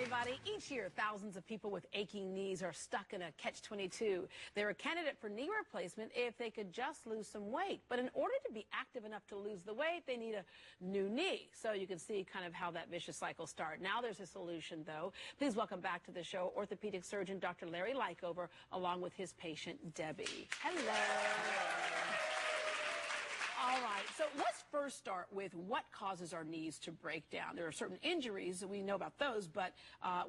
everybody. Each year, thousands of people with aching knees are stuck in a Catch-22. They're a candidate for knee replacement if they could just lose some weight. But in order to be active enough to lose the weight, they need a new knee. So you can see kind of how that vicious cycle starts. Now there's a solution, though. Please welcome back to the show orthopedic surgeon Dr. Larry Likover, along with his patient, Debbie. Hello. All right, so let's first start with what causes our knees to break down. There are certain injuries, we know about those, but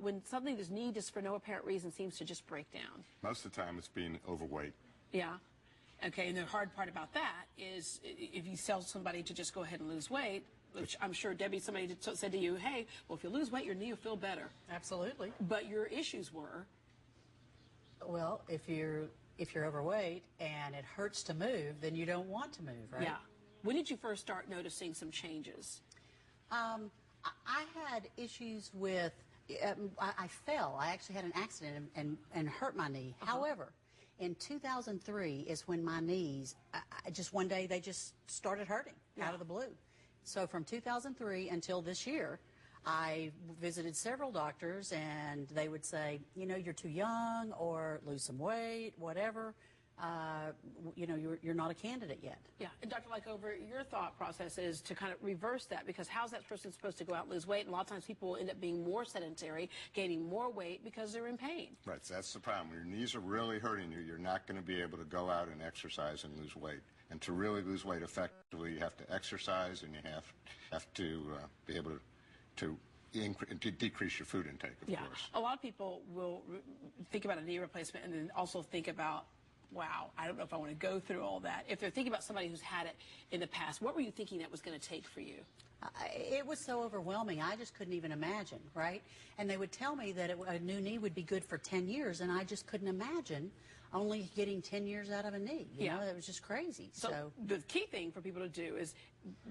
when something, this knee just for no apparent reason seems to just break down. Most of the time it's being overweight. Yeah. Okay, and the hard part about that is if you tell somebody to just go ahead and lose weight, which I'm sure, Debbie, somebody said to you, hey, well, if you lose weight, your knee will feel better. Absolutely. But your issues were? Well, if you're overweight and it hurts to move, then you don't want to move, right? Yeah. When did you first start noticing some changes? I had issues with, I fell. I actually had an accident and hurt my knee. However, in 2003 is when my knees, just one day, they just started hurting out of the blue. So from 2003 until this year, I visited several doctors, and they would say, you know, you're too young, or lose some weight, whatever. You know, you're not a candidate yet. Yeah, and Dr. Likover, your thought process is to kind of reverse that, because how's that person supposed to go out and lose weight? And a lot of times people will end up being more sedentary, gaining more weight because they're in pain. Right, so that's the problem. When your knees are really hurting you, you're not going to be able to go out and exercise and lose weight. And to really lose weight effectively, you have to exercise, and you have to be able to decrease your food intake, of course. A lot of people will think about a knee replacement and then also think about, wow, I don't know if I want to go through all that. If they're thinking about somebody who's had it in the past, what were you thinking that was going to take for you? It was so overwhelming, I just couldn't even imagine, right? And they would tell me that a new knee would be good for 10 years, and I just couldn't imagine only getting 10 years out of a knee. You know, it was just crazy. So the key thing for people to do is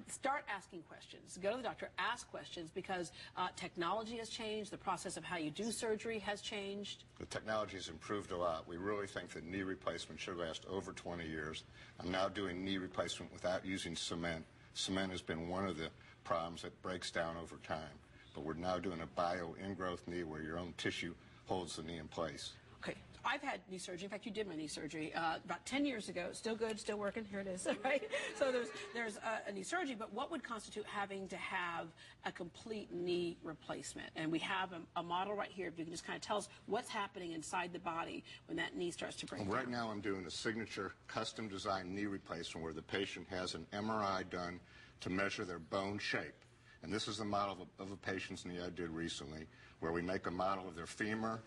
start asking questions. Go to the doctor, ask questions, because technology has changed. The process of how you do surgery has changed. The technology has improved a lot. We really think that knee replacement should last over 20 years. I'm now doing knee replacement without using cement. Cement has been one of the problems that breaks down over time. But we're now doing a bio-ingrowth knee where your own tissue holds the knee in place. Okay, I've had knee surgery. In fact, you did my knee surgery about 10 years ago. Still good, still working. Here it is, right? So there's a knee surgery, but what would constitute having to have a complete knee replacement? And we have a model right here. If you can just kind of tell us what's happening inside the body when that knee starts to break down. Right now I'm doing a signature custom-designed knee replacement where the patient has an MRI done to measure their bone shape. And this is the model of a patient's knee I did recently, where we make a model of their femur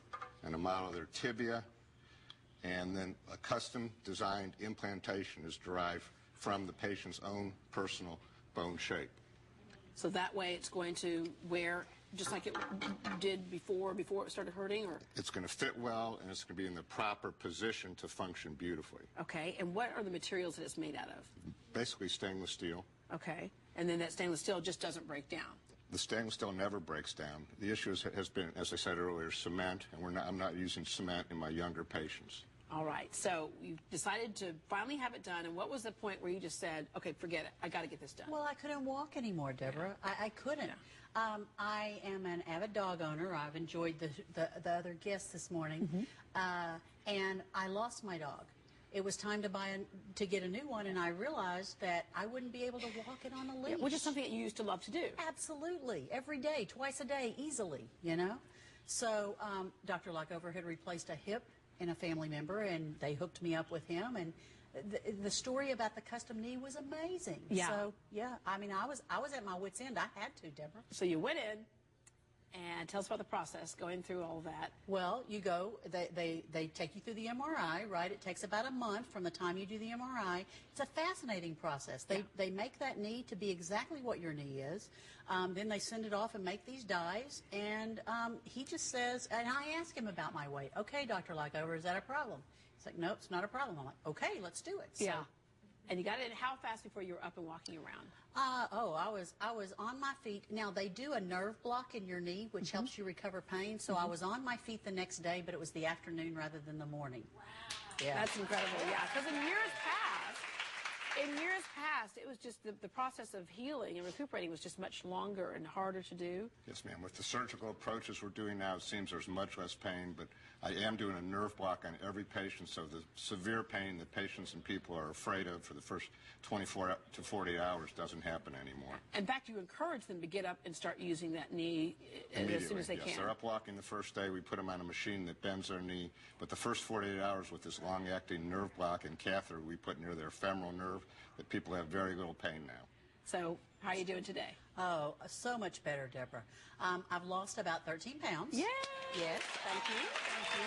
and a model of their tibia, and then a custom-designed implantation is derived from the patient's own personal bone shape. So that way it's going to wear just like it did before it started hurting? Or it's going to fit well, and it's going to be in the proper position to function beautifully. Okay, and what are the materials that it's made out of? Basically stainless steel. Okay, and then that stainless steel just doesn't break down? The stainless steel never breaks down. The issue has been, as I said earlier, cement, and I'm not using cement in my younger patients. All right, so you decided to finally have it done, and what was the point where you just said, okay, forget it, I got to get this done? Well, I couldn't walk anymore, Deborah. I couldn't. Yeah. I am an avid dog owner. I've enjoyed the other guests this morning, and I lost my dog. It was time to get a new one, and I realized that I wouldn't be able to walk it on a leash. Yeah, which is something that you used to love to do. Absolutely. Every day, twice a day, easily, you know? So Dr. Likover had replaced a hip in a family member, and they hooked me up with him, and the story about the custom knee was amazing. Yeah. So, yeah, I mean, I was at my wit's end. I had to, Deborah. So you went in. And tell us about the process, going through all that. Well, you go, they take you through the MRI, right? It takes about a month from the time you do the MRI. It's a fascinating process. They make that knee to be exactly what your knee is. Then they send it off and make these dies. And he just says, and I ask him about my weight. Okay, Dr. Likover, is that a problem? He's like, nope, it's not a problem. I'm like, okay, let's do it. Yeah. And you got it in how fast before you were up and walking around? I was on my feet. Now, they do a nerve block in your knee, which helps you recover pain. So I was on my feet the next day, but it was the afternoon rather than the morning. Wow. Yeah. That's incredible. Yeah, because in years past, In years past, it was just the process of healing and recuperating was just much longer and harder to do. Yes, ma'am. With the surgical approaches we're doing now, it seems there's much less pain, but I am doing a nerve block on every patient, so the severe pain that patients and people are afraid of for the first 24 to 40 hours doesn't happen anymore. In fact, you encourage them to get up and start using that knee as soon as they yes, can. They're up walking the first day. We put them on a machine that bends their knee, but the first 48 hours with this long-acting nerve block and catheter we put near their femoral nerve, that people have very little pain now. So, how are you doing today? Oh, so much better, Deborah. I've lost about 13 pounds. Yay! Yes, thank you, thank you.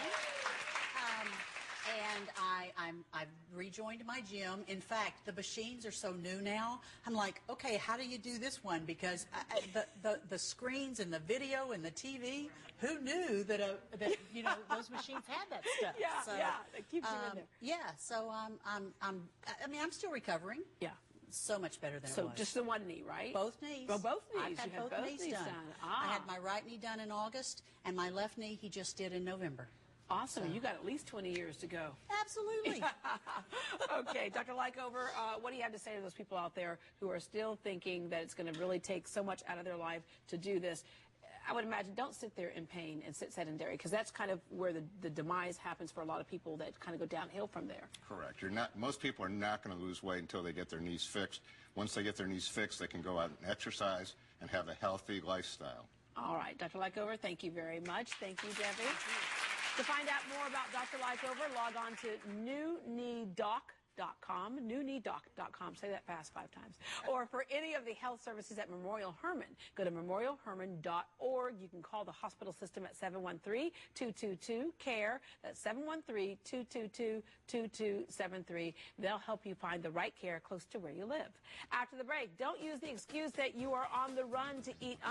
And I've rejoined my gym. In fact, the machines are so new now. I'm like, okay, how do you do this one? Because the screens and the video and the TV, who knew that you know those machines had that stuff? Yeah, so, yeah, it keeps you in there. Yeah, so I'm still recovering. Yeah. So much better than it So was. just the one knee, right? Both knees. Well, both knees. I've had You both knees done. Ah. I had my right knee done in August, and my left knee he just did in November. Awesome. You got at least 20 years to go. Absolutely. Okay, Dr. Likover, what do you have to say to those people out there who are still thinking that it's going to really take so much out of their life to do this? I would imagine don't sit there in pain and sit sedentary, because that's kind of where the demise happens for a lot of people that kind of go downhill from there. Correct. Most people are not going to lose weight until they get their knees fixed. Once they get their knees fixed, they can go out and exercise and have a healthy lifestyle. All right, Dr. Likover, thank you very much. Thank you, Debbie. To find out more about Dr. Likover, log on to newkneedoc.com, newkneedoc.com. Say that fast 5 times. Or for any of the health services at Memorial Hermann, go to memorialhermann.org. You can call the hospital system at 713-222-CARE. That's 713-222-2273. They'll help you find the right care close to where you live. After the break, don't use the excuse that you are on the run to eat